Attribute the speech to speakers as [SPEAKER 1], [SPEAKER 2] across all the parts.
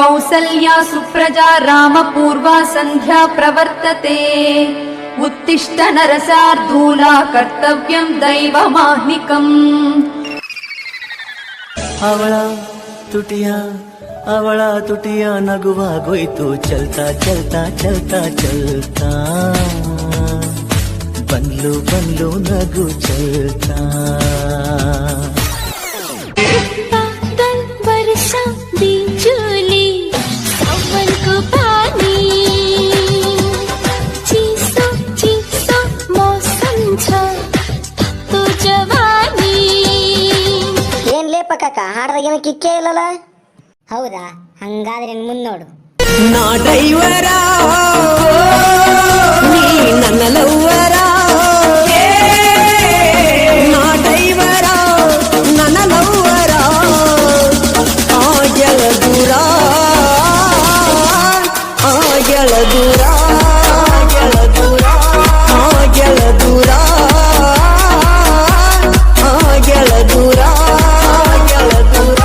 [SPEAKER 1] कौसल्या सुप्रजा रामपूर्वा सन्ध्या प्रवर्तते उत्तिष्ठ नरसार्धूला कर्तव्यं दैवमाह्निकम्।
[SPEAKER 2] ಅವಳ ತುಟಿಯ ನಗುವಾಗೋಯ್ತು ಚಲ್ತಾ ಚಲ್ತಾ ಚಲ್ತಾ ಚಲ್ತಾ ಬಂದ್ಲು ಬಂದ್ಲು ನಗು ಚಲ್ತಾ
[SPEAKER 3] ಏನ್ ಲೇಪಕ್ಕ ಹಾಡ್ದಾಗೇನ ಕಿಕ್ಕೇ ಇಲ್ಲಲ್ಲ? ಹೌದಾ? ಹಂಗಾದ್ರೆ ಮುನ್ನೋಡು.
[SPEAKER 2] ನಾ ಡ್ರೈವರ ನೀ ನನ್ನ ಲವ್ವರ, ನಾ ಡ್ರೈವರ ನನ್ನ ಲವ್ವರ, ಆಗೆಳ ದೂರ ಆಗೆಳ ದೂರ ಆಗೆಳ ದೂರ ಆಗೆಳ ದೂರ ಆಗೆಳ ದೂರ ಆಗೆಳ ದೂರ.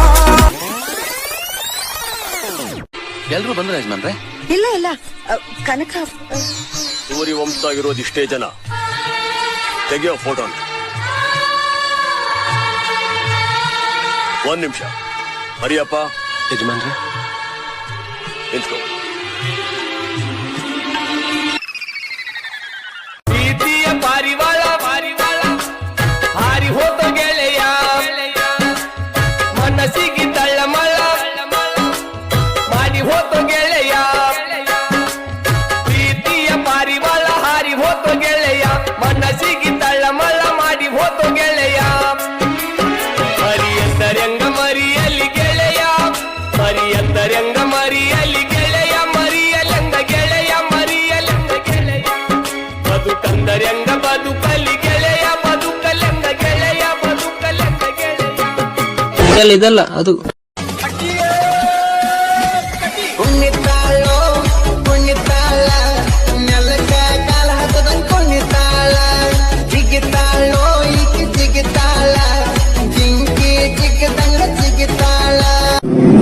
[SPEAKER 4] ಎಲ್ರು ಬಂದ್ರೆ ಯಜಮಾನ್ರೆ?
[SPEAKER 5] ಇಲ್ಲ ಇಲ್ಲ, ಕನಕ
[SPEAKER 4] ಸೂರಿ ವಂಶದಾಗಿರೋದು ಇಷ್ಟೇ ಜನ. ತೆಗಿಯೋ ಫೋಟೋ. ಒಂದ್ ನಿಮಿಷ ಹರಿಯಪ್ಪ. ಯಜಮಾನ್ರೆ ನಿಂತ್ಕೋ. ಪ್ರೀತಿಯ ಪಾರಿವಾಳ ಪಾರಿವಾಳ ಹಾರಿ ಹೋತ ಗೆಳೆಯ, ಮನಸ್ಸಿಗೆ ತಳ್ಳಮಳ ಮಾಡಿ ಹೋತ ಗೆಳೆಯ. ಪ್ರೀತಿಯ ಪಾರಿವಾಳ ಹಾರಿ ಹೋತ ಗೆಳೆಯ, ಮನಸ್ಸಿಗೆ ತಳ್ಳಮಳ ಮಾಡಿ ಹೋತ ಗೆಳೆಯ. ಮರಿಯಂದರಂಗ ಮರಿಯಲಿ ಗೆಳೆಯ, ಮರಿಯಂದರಂಗ ಮರಿಯಲಿ ಗೆಳೆಯ, ಮರಿಯಲೆಂದ ಗೆಳೆಯ, ಮರಿಯಲೆಂದ ಗೆಳೆಯ. ಬದುಕಂದರಂಗ ಬದುಕಲಿ ಗೆಳೆಯ, ಬದುಕಲೆಂದ ಗೆಳೆಯ, ಬದುಕಲೆಂದ ಗೆಳೆಯ.
[SPEAKER 6] ಇದಲ್ಲ ಅದು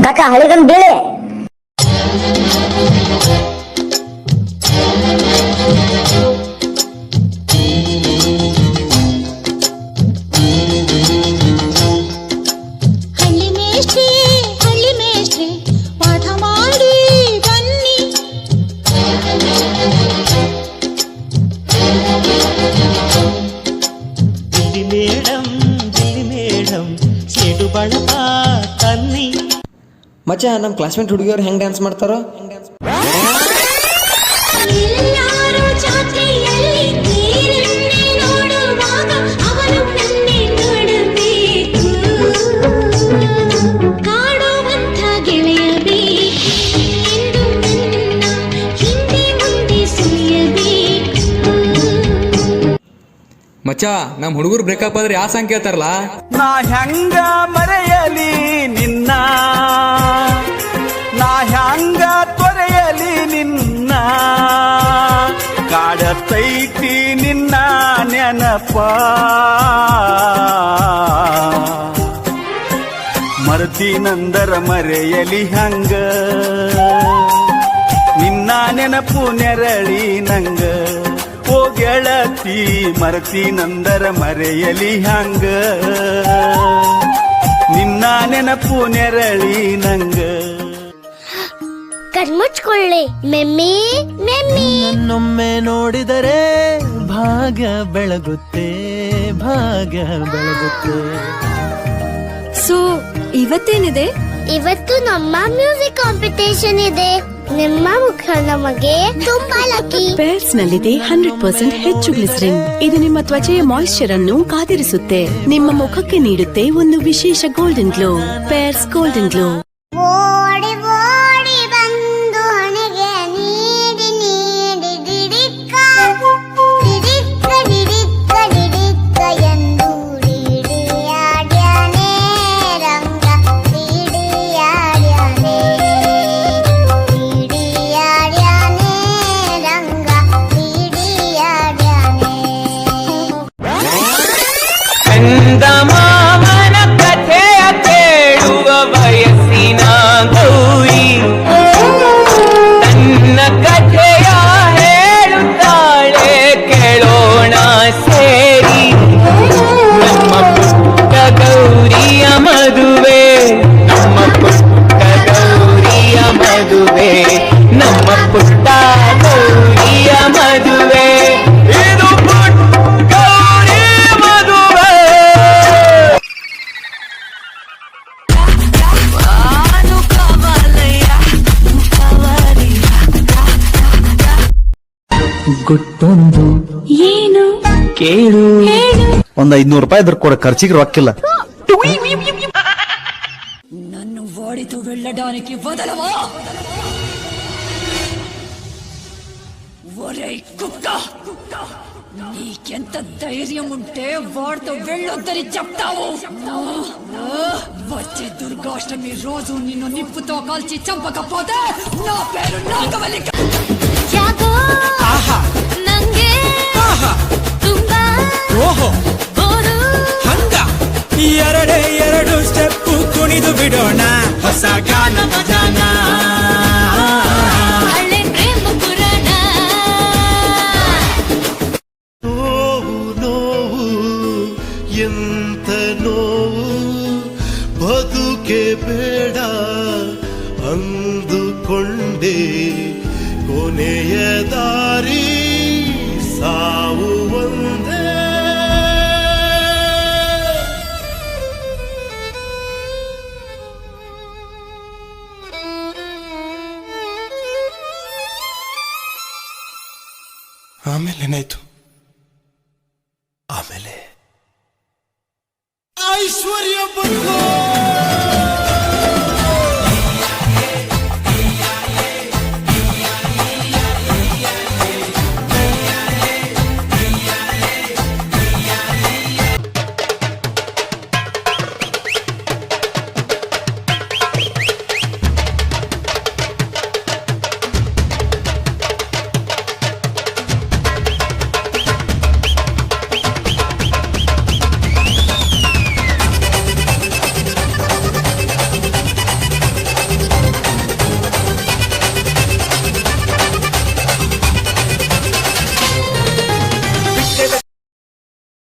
[SPEAKER 3] ಕಾಕ ಹಳಿಗನ್ ಬೀಳೆ.
[SPEAKER 7] ಹಳ್ಳಿ ಮೇಷ್ಟ್ರಿ ಪಾಠ ಮಾಡಿ ಬನ್ನಿ.
[SPEAKER 2] ದಿಲ್ಲಿ ಮೇಡಮ್ ಸಿಡು ಬಳಪ ತನ್ನಿ.
[SPEAKER 6] ಮಚ್ಚ ನಮ್ಮ ಕ್ಲಾಸ್ಮೇಟ್ ಹುಡುಗಿಯವ್ರು ಹೆಂಗ್ ಡ್ಯಾನ್ಸ್ ಮಾಡ್ತಾರೋ?
[SPEAKER 8] ಮಚ್ಚ ನಮ್ ಹುಡುಗರು ಬ್ರೇಕಪ್ ಆದ್ರೆ ಯಾವ ಸಾಂಗ್ ಕೇಳ್ತಾರಲ್ಲ?
[SPEAKER 2] ನಾ ಹೆಂಗ ಮರೆಯಲಿ ನಿನ್ನ, ನಾ ಹೆಂಗ ತೊರೆಯಲಿ ನಿನ್ನ, ಕಾಡತೈತಿ ನಿನ್ನ ನೆನಪ. ಮರ್ತಿನಂದರ ಮರೆಯಲಿ ಹಂಗ, ನಿನ್ನ ನೆನಪು ನೆರಳಿ ನಂಗ. ಓ ಗೆಳತಿ ಮರ್ತಿನಂದರ ಮರೆಯಲಿ ಹಂಗ, ನಿನ್ನ ನೆನಪು ನೆರಳಿ ನಂಗ.
[SPEAKER 7] ಕಣ್ಮುಚ್ಕೊಳ್ಳಿ ಮೆಮ್ಮಿ ಮೆಮ್ಮಿ.
[SPEAKER 2] ನನ್ನೊಮ್ಮೆ ನೋಡಿದರೆ ಭಾಗ್ಯ ಬೆಳಗುತ್ತೆ, ಭಾಗ್ಯ ಬೆಳಗುತ್ತೆ.
[SPEAKER 1] ಸೊ ಇವತ್ತೇನಿದೆ?
[SPEAKER 7] ಇವತ್ತು ನಮ್ಮ ಮ್ಯೂಸಿಕ್ ಕಾಂಪಿಟೇಷನ್ ಇದೆ. ನಿಮ್ಮ ಮುಖ ನಮಗೆ ತುಂಬಾ ಲಕ್ಕಿ.
[SPEAKER 9] ಪೇರ್ಸ್ ನಲ್ಲಿದೆ 100% ಹೆಚ್ಚು ಗ್ಲಿಸರಿನ್. ಇದು ನಿಮ್ಮ ತ್ವಚೆಯ ಮಾಯಿಶ್ಚರ್ ಅನ್ನು ಕಾದಿರಿಸುತ್ತೆ, ನಿಮ್ಮ ಮುಖಕ್ಕೆ ನೀಡುತ್ತೆ ಒಂದು ವಿಶೇಷ golden glow. Pairs golden glow.
[SPEAKER 7] ಓಡಿ ಓಡಿ ಬಂದು ಹಣೆಗೆ ನೀಡಿ ನೀಡಿ ದಿಡಿಕ್ಕ ದಿಡಿಕ್ಕ ದಿಡಿಕ್ಕ ದಿಡಿಕ್ಕ ಎಂದು ಡಿಡಿಯಾಡ್ಯಾನೆ ರಂಗ, ಡಿಡಿಯಾಡ್ಯಾನೆ ಡಿಡಿಯಾಡ್ಯಾನೆ ರಂಗ, ಡಿಡಿಯಾಡ್ಯಾನೆ.
[SPEAKER 2] ಮಾಮನ ಕಥೆಯ ಕೇಳುವ ಬಯಸಿ
[SPEAKER 4] ನಮ್ಮ ಪುಟ್ಟ ಗೌರಿಯ ಮದುವೆ ಇದು ಪುಟ್ಟ ಗೌರಿ ಮದುವೆ.
[SPEAKER 2] ಗುಟ್ಟೊಂದು
[SPEAKER 1] ಏನು
[SPEAKER 2] ಕೇಳು.
[SPEAKER 10] ಒಂದ್ 500 ರೂಪಾಯಿ ಇದ್ರ ಕೊಡ, ಖರ್ಚಿಗೆ ರೊಕ್ಕಿಲ್ಲ.
[SPEAKER 1] నన్ను వాడితో వెళ్ళడానికి వదలవా ఒరేయ్ కుక్క నీకెంత ధైర్యం ఉంటే వాడితో వెళ్ళొద్దని చెప్తావు వచ్చే దుర్గాష్టమి రోజు నిన్ను నిప్పుతో కాల్చి చంపకపోతే నా పేరు నాగవల్లి
[SPEAKER 7] ಯಾಕೋ ನಂಗೆ ತುಂಬಾ ಬೋರು.
[SPEAKER 2] ಎರಡು ಸ್ಟೆಪ್ ಕುಣಿದು ಬಿಡೋಣ ಹೊಸ ಗಾನ ಭಜನ.
[SPEAKER 7] ಹಳೆ ಪ್ರೇಮ ಪುರಾಣ.
[SPEAKER 2] ನೋವು ನೋವು ಎಂತ ನೋವು ಬದುಕೆ ಬೇಡ ಅಂದುಕೊಂಡೆ ಕೊನೆಯ ದಾರಿ ಸಾವು ಒಂದೇ. ಆಮೇಲೆ ಏನಾಯ್ತು?